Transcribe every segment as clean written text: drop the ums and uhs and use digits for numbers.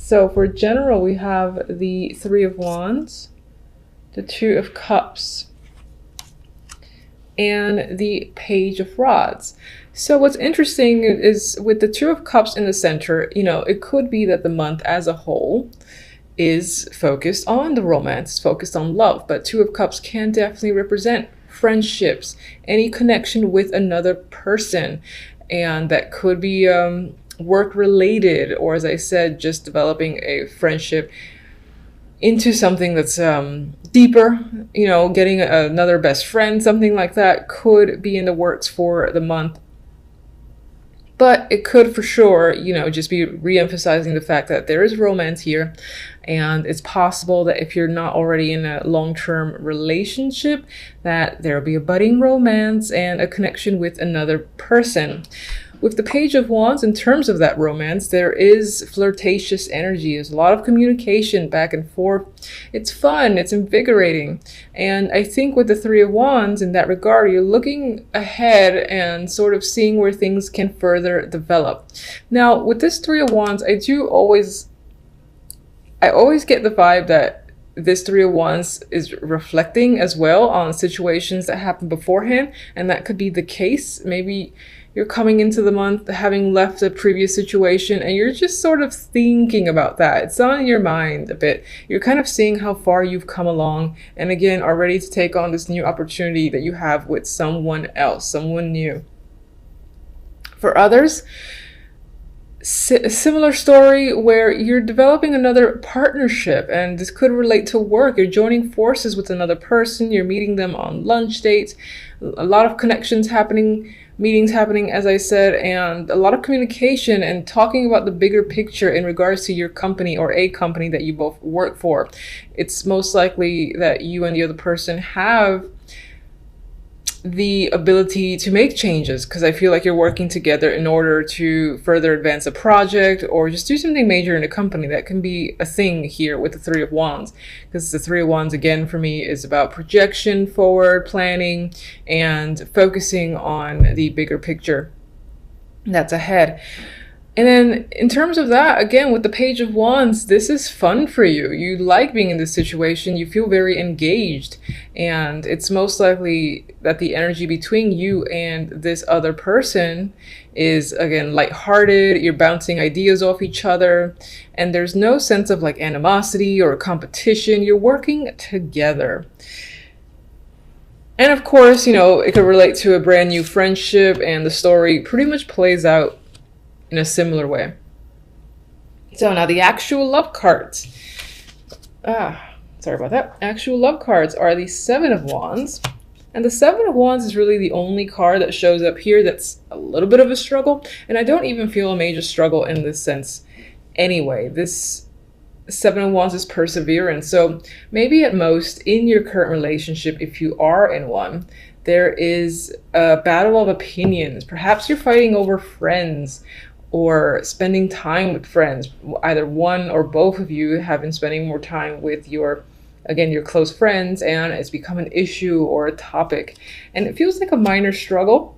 So for general, we have the Three of Wands, the Two of Cups, and the Page of Rods. So what's interesting is with the Two of Cups in the center, you know, it could be that the month as a whole is focused on the romance, focused on love, but Two of Cups can definitely represent friendships, any connection with another person, and that could be work related, or as I said, just developing a friendship into something that's deeper, you know, getting another best friend, something like that could be in the works for the month. But it could for sure, you know, just be re-emphasizing the fact that there is romance here. And it's possible that if you're not already in a long-term relationship, that there'll be a budding romance and a connection with another person. With the Page of Wands, in terms of that romance, there is flirtatious energy. There's a lot of communication back and forth. It's fun, it's invigorating. And I think with the Three of Wands, in that regard, you're looking ahead and sort of seeing where things can further develop. Now, with this Three of Wands, I always get the vibe that this Three of Wands is reflecting as well on situations that happened beforehand, and that could be the case. Maybe you're coming into the month having left a previous situation and you're just sort of thinking about that. It's on your mind a bit. You're kind of seeing how far you've come along, and again are ready to take on this new opportunity that you have with someone else, someone new. For others, a similar story where you're developing another partnership, and this could relate to work. You're joining forces with another person, you're meeting them on lunch dates, a lot of connections happening, meetings happening, as I said, and a lot of communication and talking about the bigger picture in regards to your company or a company that you both work for. It's most likely that you and the other person have the ability to make changes, because I feel like you're working together in order to further advance a project or just do something major in a company. That can be a thing here with the Three of Wands, because the Three of Wands, again, for me is about projection, forward planning, and focusing on the bigger picture that's ahead. And then in terms of that, again, with the Page of Wands, this is fun for you. You like being in this situation. You feel very engaged. And it's most likely that the energy between you and this other person is, again, lighthearted. You're bouncing ideas off each other. And there's no sense of like animosity or competition. You're working together. And of course, you know, it could relate to a brand new friendship, and the story pretty much plays out in a similar way. So now the actual love cards. Sorry about that. Actual love cards are the Seven of Wands. And the Seven of Wands is really the only card that shows up here that's a little bit of a struggle. And I don't even feel a major struggle in this sense anyway. This Seven of Wands is perseverance. So maybe at most in your current relationship, if you are in one, there is a battle of opinions. Perhaps you're fighting over friends or spending time with friends. Either one or both of you have been spending more time with your close friends, and it's become an issue or a topic. And it feels like a minor struggle.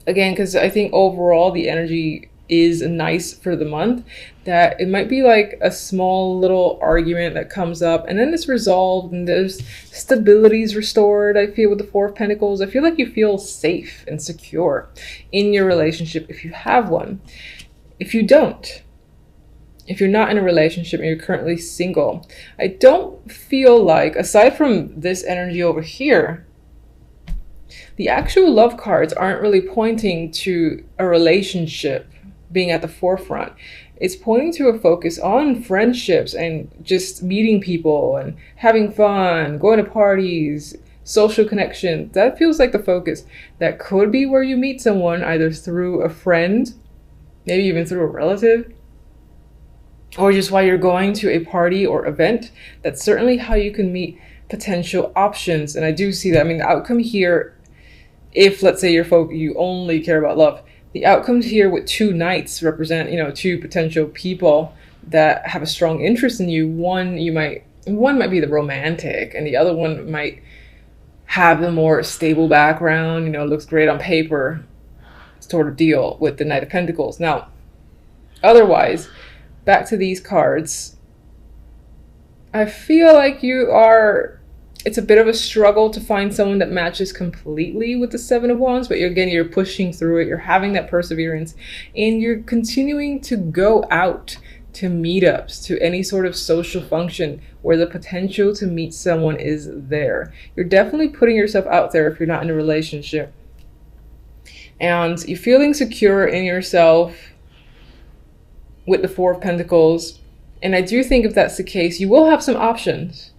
Again, because I think overall the energy is nice for the month, that it might be like a small little argument that comes up and then it's resolved and there's stability is restored. I feel with the Four of Pentacles, I feel like you feel safe and secure in your relationship if you have one. If you don't, if you're not in a relationship and you're currently single, I don't feel like, aside from this energy over here, the actual love cards aren't really pointing to a relationship being at the forefront. It's pointing to a focus on friendships and just meeting people and having fun, going to parties, social connection. That feels like the focus. That could be where you meet someone, either through a friend, maybe even through a relative, or just while you're going to a party or event. That's certainly how you can meet potential options. And I do see that. I mean, the outcome here, if let's say you only care about love, the outcomes here with two knights represent, you know, two potential people that have a strong interest in you. One might be the romantic, and the other one might have the more stable background, you know, looks great on paper sort of deal with the Knight of Pentacles. Now, otherwise, back to these cards, I feel like it's a bit of a struggle to find someone that matches completely with the Seven of Wands, but you're pushing through it, you're having that perseverance, and you're continuing to go out to meetups, to any sort of social function where the potential to meet someone is there. You're definitely putting yourself out there if you're not in a relationship. And you're feeling secure in yourself with the Four of Pentacles. And I do think if that's the case, you will have some options.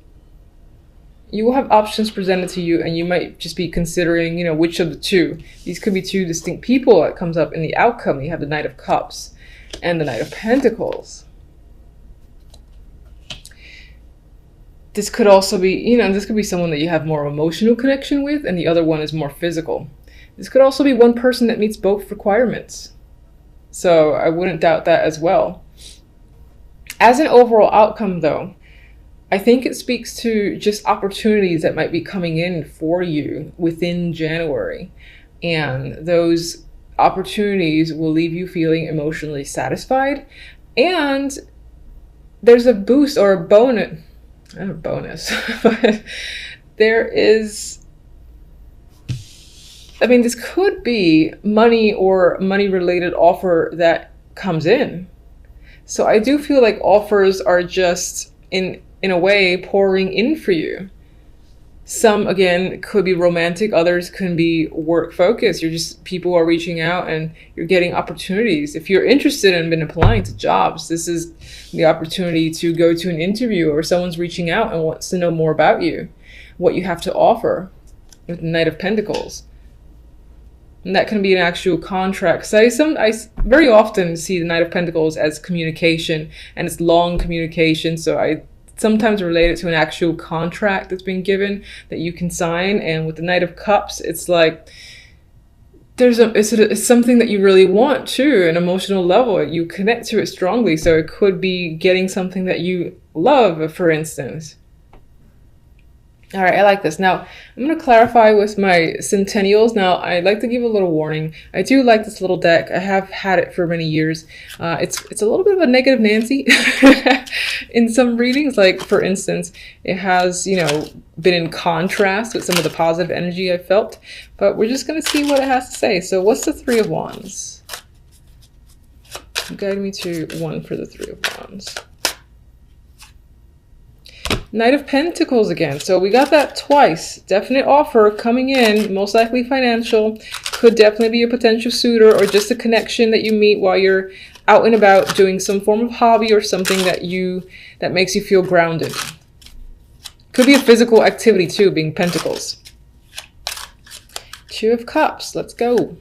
You will have options presented to you, and you might just be considering, which of the two. These could be two distinct people that comes up in the outcome. You have the Knight of Cups and the Knight of Pentacles. This could also be, this could be someone that you have more emotional connection with, and the other one is more physical. This could also be one person that meets both requirements. So I wouldn't doubt that as well. As an overall outcome, though, I think it speaks to just opportunities that might be coming in for you within January. And those opportunities will leave you feeling emotionally satisfied. And there's a boost or a bonus, not a bonus, but there is, this could be money or money-related offer that comes in. So I do feel like offers are just, in a way, pouring in for you. Some, again, could be romantic. Others can be work-focused. People are reaching out and you're getting opportunities. If you're interested and been applying to jobs, this is the opportunity to go to an interview, or someone's reaching out and wants to know more about you, what you have to offer with the Knight of Pentacles. And that can be an actual contract. So I very often see the Knight of Pentacles as communication, and it's long communication. So I sometimes relate it to an actual contract that's been given that you can sign. And with the Knight of Cups, it's like it's something that you really want too, an emotional level. You connect to it strongly. So it could be getting something that you love, for instance. All right, I like this. Now, I'm going to clarify with my centennials. Now, I'd like to give a little warning. I do like this little deck. I have had it for many years. It's a little bit of a negative Nancy in some readings. Like, for instance, it has, been in contrast with some of the positive energy I felt. But we're just going to see what it has to say. So what's the Three of Wands? Guide me to one for the Three of Wands. Knight of Pentacles again. So we got that twice. Definite offer coming in, most likely financial. Could definitely be a potential suitor, or just a connection that you meet while you're out and about doing some form of hobby or something that makes you feel grounded. Could be a physical activity too, being Pentacles. Two of Cups. Let's go.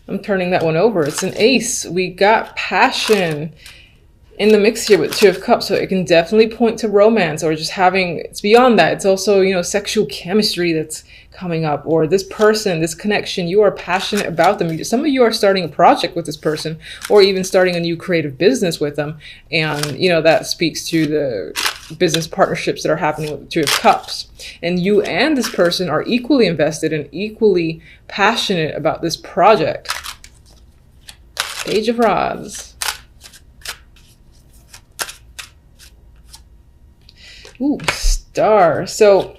I'm turning that one over. It's an ace. We got passion in the mix here with Two of Cups, so it can definitely point to romance, or just it's beyond that. It's also, sexual chemistry that's coming up, or this person, this connection, you are passionate about them. Some of you are starting a project with this person, or even starting a new creative business with them. And, that speaks to the business partnerships that are happening with the Two of Cups. And you and this person are equally invested and equally passionate about this project. Page of Rods. Ooh, Star. So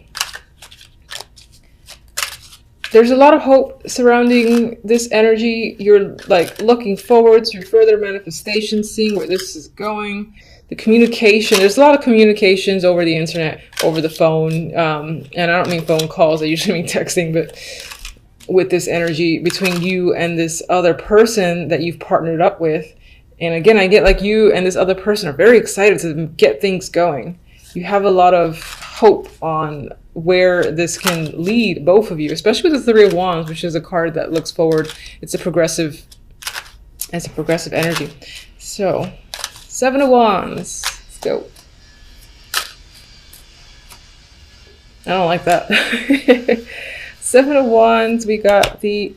there's a lot of hope surrounding this energy. You're like looking forward to further manifestation, seeing where this is going. The communication, there's a lot of communications over the internet, over the phone. And I don't mean phone calls, I usually mean texting, but with this energy between you and this other person that you've partnered up with. And again, I get like you and this other person are very excited to get things going. You have a lot of hope on where this can lead both of you, especially with the Three of Wands, which is a card that looks forward. It's a progressive energy. So, Seven of Wands. Let's go. I don't like that. Seven of Wands. We got the,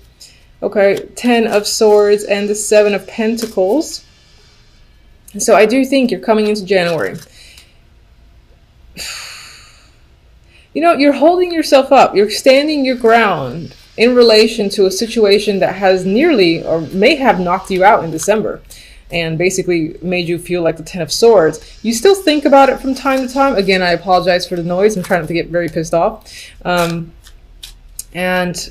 Ten of Swords and the Seven of Pentacles. So I do think you're coming into January. You're holding yourself up. You're standing your ground. in relation to a situation that has nearly or may have knocked you out in December and basically made you feel like the Ten of Swords. You still think about it from time to time. Again, I apologize for the noise. I'm trying not to get very pissed off. And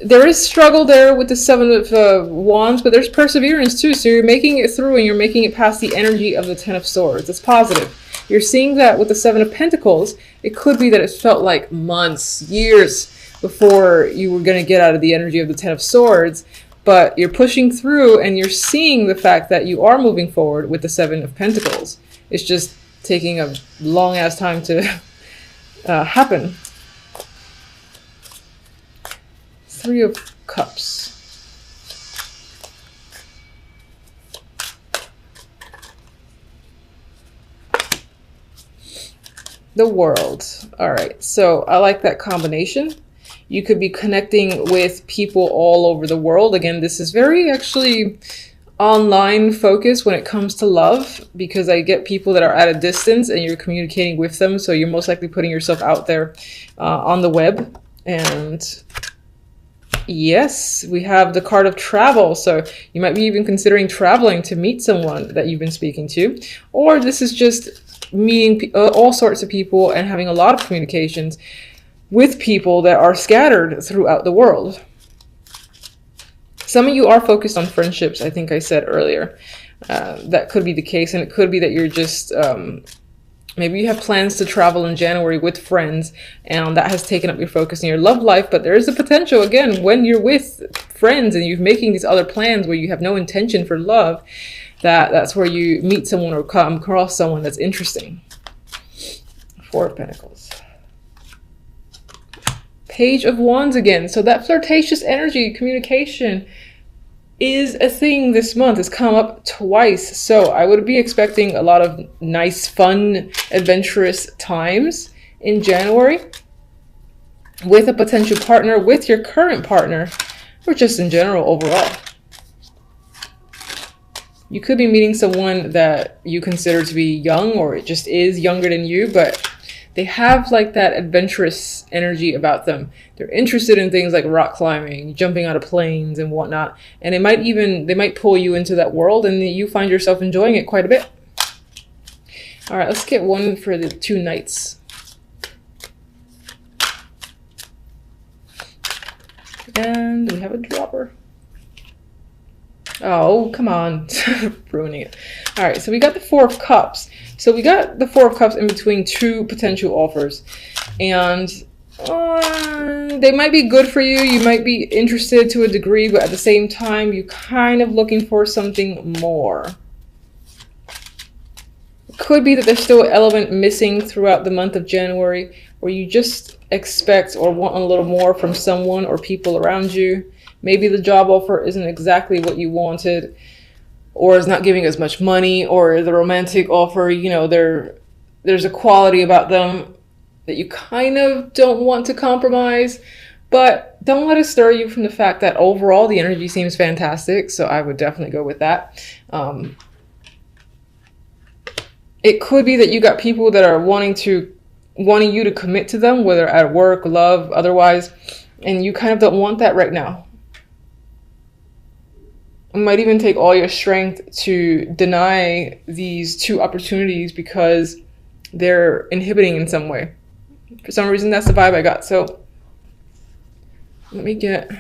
there is struggle there with the Seven of Wands, but there's perseverance too. So you're making it through and you're making it past the energy of the Ten of Swords. It's positive. You're seeing that with the Seven of Pentacles. It could be that it felt like months, years before you were going to get out of the energy of the Ten of Swords, but you're pushing through and you're seeing the fact that you are moving forward with the Seven of Pentacles. It's just taking a long ass time to happen. Three of Cups. The World. All right, so I like that combination. You could be connecting with people all over the world. Again, this is very actually online focused when it comes to love, because I get people that are at a distance and you're communicating with them. So you're most likely putting yourself out there on the web. And yes, we have the card of travel. So you might be even considering traveling to meet someone that you've been speaking to. Or this is just meeting all sorts of people and having a lot of communications with people that are scattered throughout the world. Some of you are focused on friendships, I think I said earlier. That could be the case, and it could be that you're just, maybe you have plans to travel in January with friends, and that has taken up your focus in your love life. But there is a potential, again, when you're with friends and you're making these other plans where you have no intention for love, that's where you meet someone or come across someone that's interesting. Four of Pentacles. Page of Wands again. So that flirtatious energy, communication, is a thing this month. It's come up twice. So I would be expecting a lot of nice, fun, adventurous times in January with a potential partner, with your current partner, or just in general overall. You could be meeting someone that you consider to be young, or it just is younger than you, but they have like that adventurous energy about them. They're interested in things like rock climbing, jumping out of planes and whatnot. And they might pull you into that world and you find yourself enjoying it quite a bit. All right, let's get one for the two Knights. And we have a dropper. Oh, come on. Ruining it. All right, so we got the Four of Cups. So we got the Four of Cups in between two potential offers. And they might be good for you. You might be interested to a degree, but at the same time, you're kind of looking for something more. It could be that there's still an element missing throughout the month of January where you just expect or want a little more from someone or people around you. Maybe the job offer isn't exactly what you wanted, or is not giving as much money, or the romantic offer, you know, there's a quality about them that you kind of don't want to compromise. But don't let it stir you from the fact that overall the energy seems fantastic. So I would definitely go with that. It could be that you got people that are wanting you to commit to them, whether at work, love, otherwise, and you kind of don't want that right now. It might even take all your strength to deny these two opportunities because they're inhibiting in some way. For some reason, that's the vibe I got. So let me get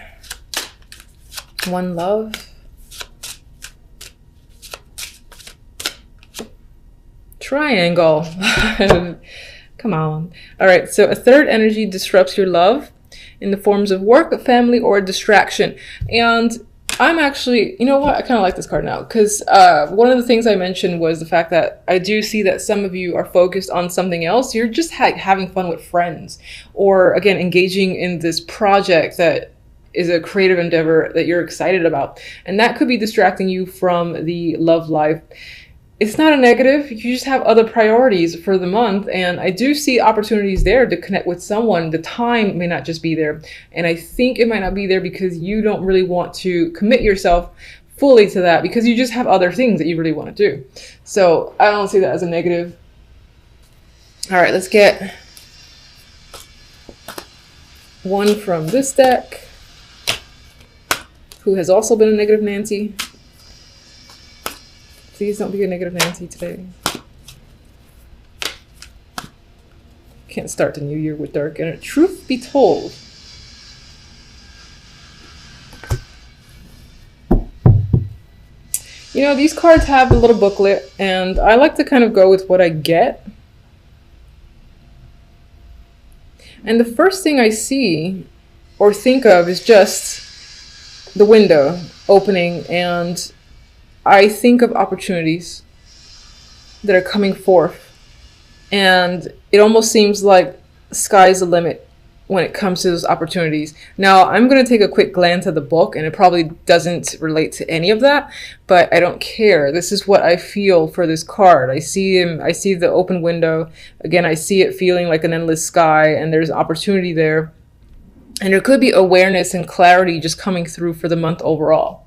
one love. Triangle. Come on. All right, so a third energy disrupts your love in the forms of work, family, or a distraction. And I'm actually, you know what? I kind of like this card now because one of the things I mentioned was the fact that I do see that some of you are focused on something else. You're just having fun with friends, or again, engaging in this project that is a creative endeavor that you're excited about. And that could be distracting you from the love life. It's not a negative. You just have other priorities for the month. And I do see opportunities there to connect with someone. The time may not just be there. And I think it might not be there because you don't really want to commit yourself fully to that because you just have other things that you really want to do. So I don't see that as a negative. All right, let's get one from this deck, who has also been a negative Nancy. Please don't be a negative Nancy today. Can't start the new year with dark energy. Truth be told, you know, these cards have a little booklet, and I like to kind of go with what I get. And the first thing I see or think of is just the window opening, and I think of opportunities that are coming forth. And it almost seems like sky's the limit when it comes to those opportunities. Now, I'm going to take a quick glance at the book, and it probably doesn't relate to any of that, but I don't care. This is what I feel for this card. I see him, I see the open window. Again, I see it feeling like an endless sky, and there's opportunity there. And there could be awareness and clarity just coming through for the month overall.